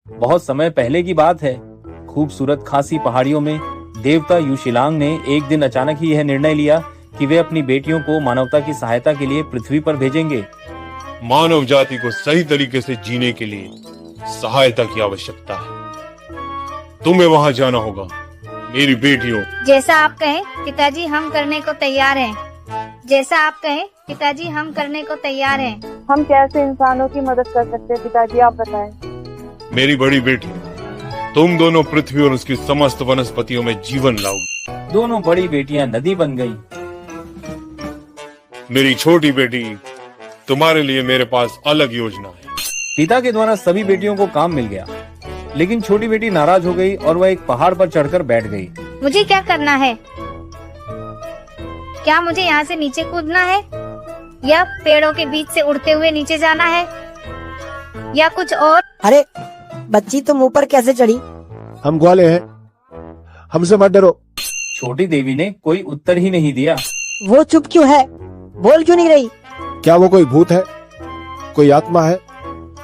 बहुत समय पहले की बात है। खूबसूरत खासी पहाड़ियों में देवता युशिलांग ने एक दिन अचानक ही यह निर्णय लिया कि वे अपनी बेटियों को मानवता की सहायता के लिए पृथ्वी पर भेजेंगे। मानव जाति को सही तरीके से जीने के लिए सहायता की आवश्यकता है। तुम्हें वहां जाना होगा मेरी बेटियों। जैसा आप कहें पिताजी, हम करने को तैयार हैं। जैसा आप कहें पिताजी, हम करने को तैयार हैं। हम कैसे इंसानों की मदद कर सकते हैं पिताजी, आप बताएं। मेरी बड़ी बेटी, तुम दोनों पृथ्वी और उसकी समस्त वनस्पतियों में जीवन लाओगी। दोनों बड़ी बेटियां नदी बन गईं। मेरी छोटी बेटी, तुम्हारे लिए मेरे पास अलग योजना है। पिता के द्वारा सभी बेटियों को काम मिल गया, लेकिन छोटी बेटी नाराज हो गई और वह एक पहाड़ पर चढ़कर बैठ गई। मुझे क्या करना है? क्या मुझे यहाँ से नीचे कूदना है, या पेड़ों के बीच से उड़ते हुए नीचे जाना है, या कुछ और? अरे बच्ची, तुम ऊपर कैसे चढ़ी? हम ग्वाले हैं, हमसे मत डरो। छोटी देवी ने कोई उत्तर ही नहीं दिया। वो चुप क्यों है? बोल क्यों नहीं रही? क्या वो कोई भूत है, कोई आत्मा है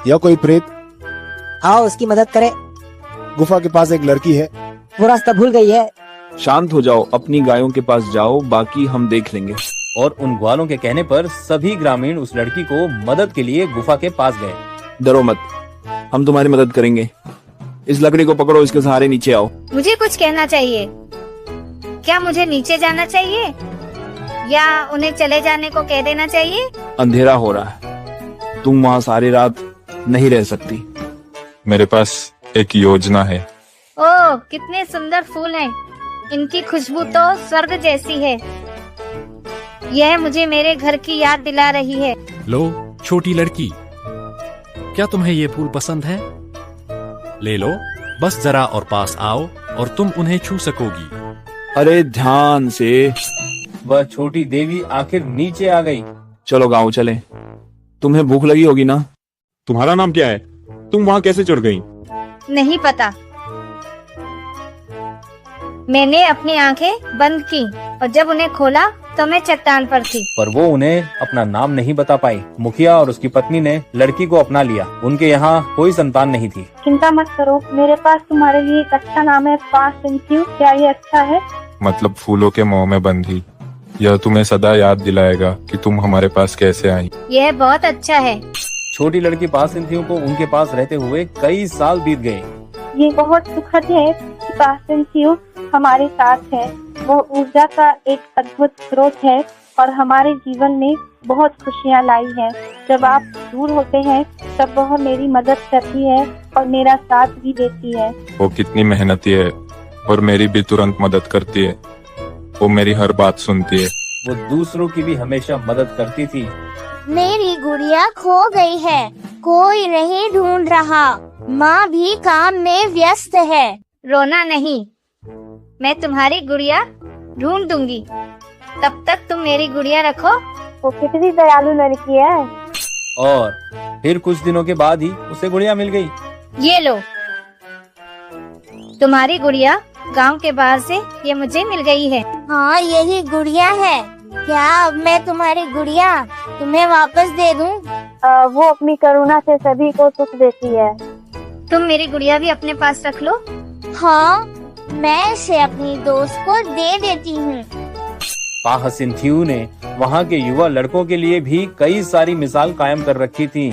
या कोई प्रेत? आओ उसकी मदद करें। गुफा के पास एक लड़की है। वो रास्ता भूल गई है। शांत हो जाओ, अपनी गायों के पास जाओ, बाकी हम देख लेंगे। और उन ग्वालों के कहने पर सभी ग्रामीण उस लड़की को मदद के लिए गुफा के पास गए। डरो मत, हम तुम्हारी मदद करेंगे। इस लकड़ी को पकड़ो, इसके सहारे नीचे आओ। मुझे कुछ कहना चाहिए। क्या मुझे नीचे जाना चाहिए, या उन्हें चले जाने को कह देना चाहिए? अंधेरा हो रहा है, तुम वहाँ सारी रात नहीं रह सकती। मेरे पास एक योजना है। ओह, कितने सुंदर फूल हैं। इनकी खुशबू तो स्वर्ग जैसी है। यह मुझे मेरे घर की याद दिला रही है। लो छोटी लड़की, क्या तुम्हें ये फूल पसंद है? ले लो, बस जरा और पास आओ और तुम उन्हें छू सकोगी। अरे ध्यान से। वह छोटी देवी आखिर नीचे आ गई। चलो गाँव चले। तुम्हें भूख लगी होगी ना? तुम्हारा नाम क्या है? तुम वहाँ कैसे चढ़ गई? नहीं पता। मैंने अपनी आंखें बंद की और जब उन्हें खोला तो मैं चट्टान पर थी। पर वो उन्हें अपना नाम नहीं बता पाई। मुखिया और उसकी पत्नी ने लड़की को अपना लिया। उनके यहाँ कोई संतान नहीं थी। चिंता मत करो, मेरे पास तुम्हारे लिए एक अच्छा नाम है, पासिंथ्यू। क्या ये अच्छा है? मतलब फूलों के मोह में बंधी। यह तुम्हें सदा याद दिलाएगा कि तुम हमारे पास कैसे आई। यह बहुत अच्छा है। छोटी लड़की पासिंथ्यू को उनके पास रहते हुए कई साल बीत गए। ये बहुत सुखद है कि पासिंथ्यू हमारे साथ है। वो ऊर्जा का एक अद्भुत स्रोत है और हमारे जीवन में बहुत खुशियाँ लाई है। जब आप दूर होते हैं तब वह मेरी मदद करती है और मेरा साथ भी देती है। वो कितनी मेहनती है और मेरी भी तुरंत मदद करती है। वो मेरी हर बात सुनती है। वो दूसरों की भी हमेशा मदद करती थी। मेरी गुड़िया खो गई है, कोई नहीं ढूंढ रहा। माँ भी काम में व्यस्त है। रोना नहीं, मैं तुम्हारी गुड़िया ढूंढ दूंगी। तब तक तुम मेरी गुड़िया रखो। वो कितनी दयालु लड़की है। और फिर कुछ दिनों के बाद ही उसे गुड़िया मिल गई। ये लो, तुम्हारी गुड़िया गांव के बाहर से ये मुझे मिल गई है। हाँ, यही गुड़िया है। क्या अब मैं तुम्हारी गुड़िया तुम्हें वापस दे दूं? वो अपनी करुणा से सभी को सुख देती है। तुम मेरी गुड़िया भी अपने पास रख लो। हाँ, मैं इसे अपनी दोस्त को दे देती हूँ। पासिंथ्यू ने वहाँ के युवा लड़कों के लिए भी कई सारी मिसाल कायम कर रखी थी।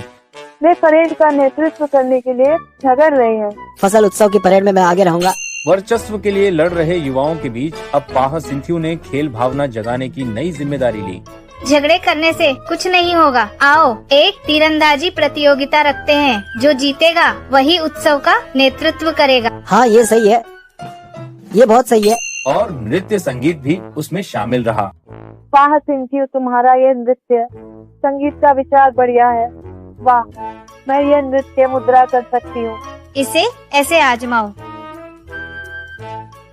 वे परेड का नेतृत्व करने के लिए झगड़ रहे हैं। फसल उत्सव की परेड में मैं आगे रहूंगा। वर्चस्व के लिए लड़ रहे युवाओं के बीच अब पासिंथ्यू ने खेल भावना जगाने की नई जिम्मेदारी ली। झगड़े करने से कुछ नहीं होगा। आओ एक तीरंदाजी प्रतियोगिता रखते हैं। जो जीतेगा वही उत्सव का नेतृत्व करेगा। हाँ, ये सही है, ये बहुत सही है। और नृत्य संगीत भी उसमें शामिल रहा। पासिंथ्यू, तुम्हारा ये नृत्य संगीत का विचार बढ़िया है। वाह, मैं ये नृत्य मुद्रा कर सकती हूँ। इसे ऐसे आजमाओ।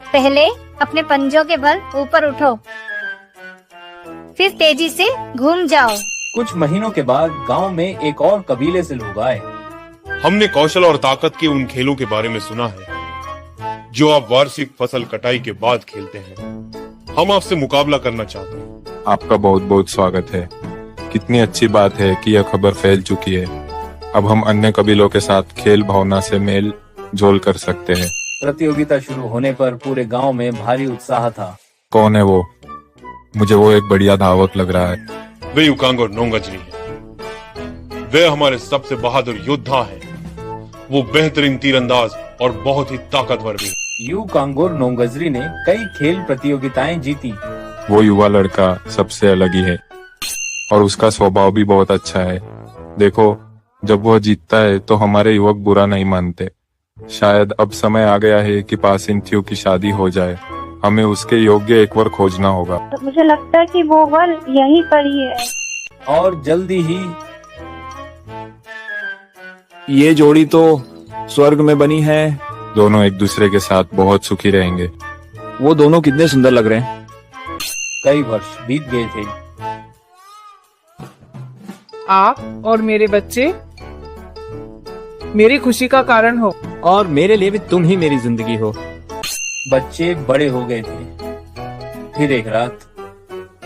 पहले अपने पंजों के बल ऊपर उठो, फिर तेजी से घूम जाओ। कुछ महीनों के बाद गांव में एक और कबीले से लोग आए। हमने कौशल और ताकत के उन खेलों के बारे में सुना है जो आप वार्षिक फसल कटाई के बाद खेलते हैं। हम आपसे मुकाबला करना चाहते हैं। आपका बहुत बहुत स्वागत है। कितनी अच्छी बात है कि यह खबर फैल चुकी है। अब हम अन्य कबीलों के साथ खेल भावना से मेल झोल कर सकते हैं। प्रतियोगिता शुरू होने पर पूरे गांव में भारी उत्साह था। कौन है वो? मुझे वो एक बढ़िया धावक लग रहा है। वे युकांगोर नोंगजरी है। वे हमारे सबसे बहादुर योद्धा हैं। वो बेहतरीन तीरंदाज और बहुत ही ताकतवर भी। युकांगोर नोंगजरी ने कई खेल प्रतियोगिताएं जीती। वो युवा लड़का सबसे अलग ही है और उसका स्वभाव भी बहुत अच्छा है। देखो, जब वह जीतता है तो हमारे युवक बुरा नहीं मानते। शायद अब समय आ गया है कि पासिंथियो की शादी हो जाए। हमें उसके योग्य एक वर खोजना होगा। तो मुझे लगता है कि वो वर यहीं पर ही है। और जल्दी ही ये जोड़ी तो स्वर्ग में बनी है। दोनों एक दूसरे के साथ बहुत सुखी रहेंगे। वो दोनों कितने सुंदर लग रहे हैं। कई वर्ष बीत गए थे। आप और मेरे बच्चे मेरी खुशी का कारण हो। और मेरे लिए भी तुम ही मेरी जिंदगी हो। बच्चे बड़े हो गए थे। फिर एक रात,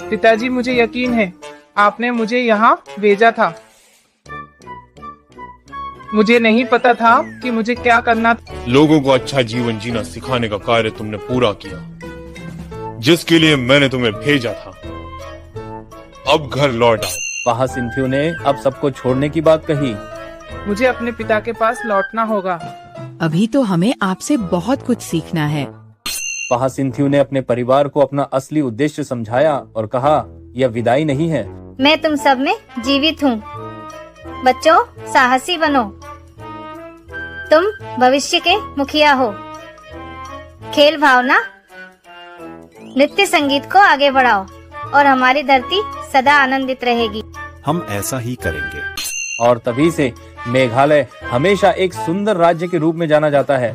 पिताजी, मुझे यकीन है आपने मुझे यहाँ भेजा था। मुझे नहीं पता था कि मुझे क्या करना था। लोगों को अच्छा जीवन जीना सिखाने का कार्य तुमने पूरा किया, जिसके लिए मैंने तुम्हें भेजा था। अब घर लौट आओ। पासिंथियो ने अब सबको छोड़ने की बात कही। मुझे अपने पिता के पास लौटना होगा। अभी तो हमें आपसे बहुत कुछ सीखना है। पासिंथियो ने अपने परिवार को अपना असली उद्देश्य समझाया और कहा, यह विदाई नहीं है। मैं तुम सब में जीवित हूँ। बच्चों, साहसी बनो। तुम भविष्य के मुखिया हो। खेल भावना, नृत्य संगीत को आगे बढ़ाओ और हमारी धरती सदा आनंदित रहेगी। हम ऐसा ही करेंगे। और तभी से मेघालय हमेशा एक सुंदर राज्य के रूप में जाना जाता है,